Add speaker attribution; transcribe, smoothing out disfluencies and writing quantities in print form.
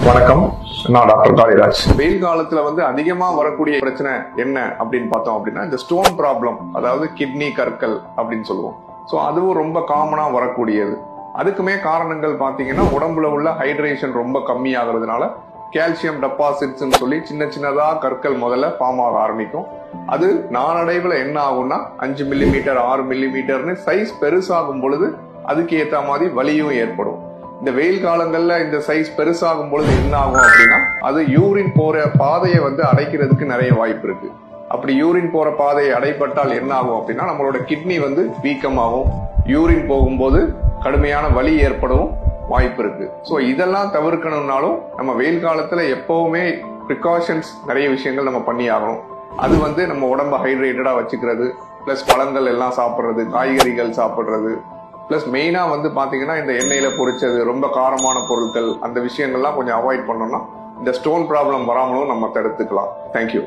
Speaker 1: வணக்கம், நான் டாக்டர் காளிராஜ். வெயில் காலத்துல அதிகமா வரக்கூடிய பிரச்சனை என்ன அப்படின்னு பார்த்தோம் அப்படின்னா இந்த ஸ்டோன் ப்ராப்ளம், அதாவது கிட்னி கற்கள் அப்படின்னு சொல்லுவோம். ஸோ அதுவும் ரொம்ப காமனா வரக்கூடியது. அதுக்குமே காரணங்கள் பார்த்தீங்கன்னா உடம்புல உள்ள ஹைட்ரேஷன் ரொம்ப கம்மியாகிறதுனால கால்சியம் டெபாசிட்ஸ் சொல்லி சின்ன சின்னதா கற்கள் முதல்ல ஃபார்ம் ஆக ஆரம்பிக்கும். அது நாளடைவில் என்ன ஆகும்னா 5 மில்லிமீட்டர் 6 மில்லிமீட்டர்னு சைஸ் பெருசாகும் பொழுது அதுக்கு ஏற்ற மாதிரி வலியும் ஏற்படும். இந்த வெயில் காலங்கள்ல இந்த சைஸ் பெருசாகும் பொழுது என்ன ஆகும் அப்படின்னா அது யூரின் போற பாதையை அடைக்கிறதுக்கு நிறைய வாய்ப்பு இருக்கு. அப்படி யூரின் போற பாதையை அடைப்பட்டால் என்ன ஆகும் அப்படின்னா நம்மளோட கிட்னி வீக்கமாகும். யூரின் போகும்போது கடுமையான வலி ஏற்படவும் வாய்ப்பு இருக்கு. ஸோ இதெல்லாம் தவிர்க்கணும்னாலும் நம்ம வெயில் காலத்துல எப்பவுமே ப்ரிகாஷன்ஸ் நிறைய விஷயங்கள் நம்ம பண்ணி ஆகணும். அது நம்ம உடம்ப ஹைட்ரேட்டடா வச்சுக்கிறது, பிளஸ் பழங்கள் எல்லாம் சாப்பிட்றது, காய்கறிகள் சாப்பிட்றது, பிளஸ் மெயினா பாத்தீங்கன்னா இந்த எண்ணெயில பொரிச்சது, ரொம்ப காரமான பொருட்கள், அந்த விஷயங்கள்லாம் கொஞ்சம் அவாய்ட் பண்ணோம்னா இந்த ஸ்டோன் ப்ராப்ளம் வராமலும் நம்ம தடுத்துக்கலாம். தேங்க்யூ.